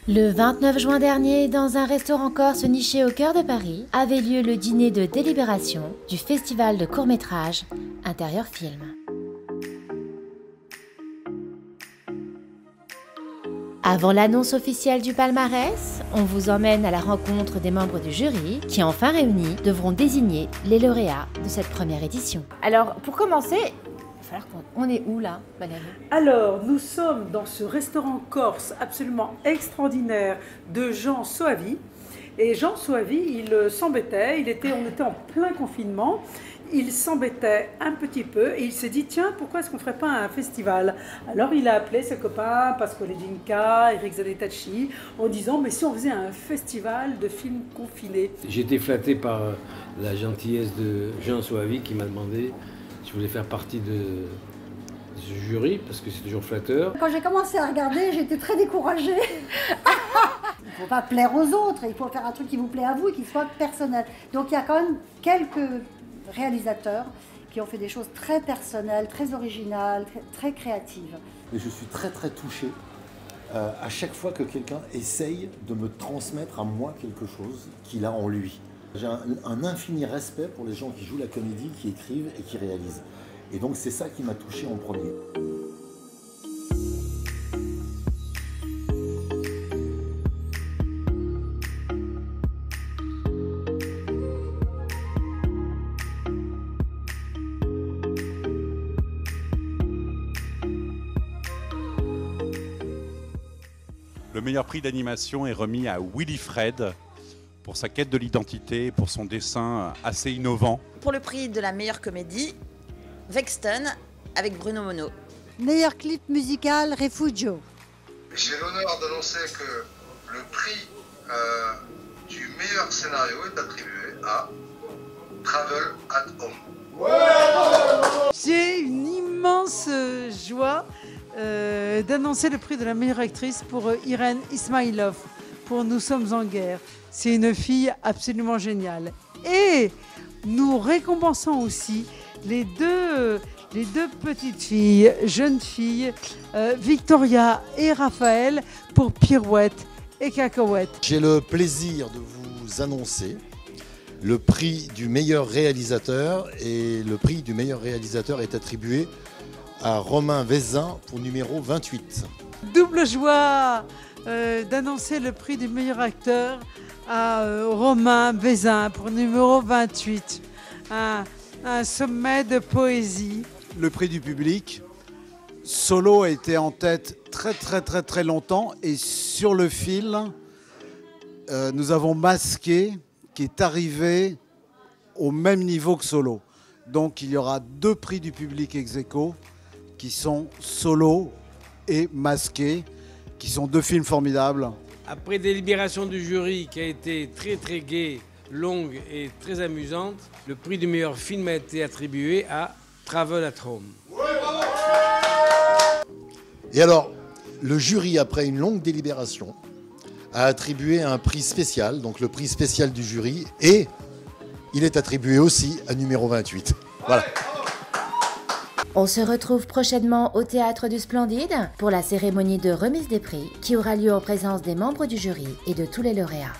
Le 29 juin dernier, dans un restaurant corse niché au cœur de Paris, avait lieu le dîner de délibération du festival de court-métrage Intérieur Film. Avant l'annonce officielle du palmarès, on vous emmène à la rencontre des membres du jury qui, enfin réunis, devront désigner les lauréats de cette première édition. Alors, pour commencer, on est où là, Valérie? Alors, nous sommes dans ce restaurant corse absolument extraordinaire de Jean Soavi. Et Jean Soavi, il s'embêtait, on était en plein confinement, il s'embêtait un petit peu et il s'est dit, tiens, pourquoi est-ce qu'on ne ferait pas un festival? Alors il a appelé ses copains, Pasquale Ginca, Eric Zanetacci, en disant, mais si on faisait un festival de films confinés? J'ai été flatté par la gentillesse de Jean Soavi qui m'a demandé si je voulais faire partie de ce jury, parce que c'est toujours flatteur. Quand j'ai commencé à regarder, j'étais très découragée. Il ne faut pas plaire aux autres, il faut faire un truc qui vous plaît à vous et qui soit personnel. Donc il y a quand même quelques réalisateurs qui ont fait des choses très personnelles, très originales, très créatives. Et je suis très touché à chaque fois que quelqu'un essaye de me transmettre à moi quelque chose qu'il a en lui. J'ai un infini respect pour les gens qui jouent la comédie, qui écrivent et qui réalisent. Et donc c'est ça qui m'a touché en premier. Le meilleur prix d'animation est remis à Willy Fred pour sa quête de l'identité, pour son dessin assez innovant. Pour le prix de la meilleure comédie, Vexton avec Bruno Monod. Meilleur clip musical, Refugio. J'ai l'honneur d'annoncer que le prix du meilleur scénario est attribué à Travel at Home. J'ai une immense joie d'annoncer le prix de la meilleure actrice pour Irène Ismailov pour Nous sommes en guerre. C'est une fille absolument géniale. Et nous récompensons aussi les deux petites filles, jeunes filles, Victoria et Raphaël pour Pirouette et Cacahuète. J'ai le plaisir de vous annoncer le prix du meilleur réalisateur, et le prix du meilleur réalisateur est attribué à Romain Vezin pour numéro 28. Double joie d'annoncer le prix du meilleur acteur à Romain Vezin pour numéro 28. Un sommet de poésie. Le prix du public. Solo a été en tête très longtemps, et sur le fil, nous avons Masqué qui est arrivé au même niveau que Solo. Donc il y aura deux prix du public ex aequo qui sont Solo et Masqué, qui sont deux films formidables. Après délibération du jury qui a été très gaie, longue et très amusante, le prix du meilleur film a été attribué à Travel at Home. Et alors, le jury, après une longue délibération, a attribué un prix spécial, donc le prix spécial du jury, et il est attribué aussi à numéro 28. Voilà. On se retrouve prochainement au Théâtre du Splendide pour la cérémonie de remise des prix qui aura lieu en présence des membres du jury et de tous les lauréats.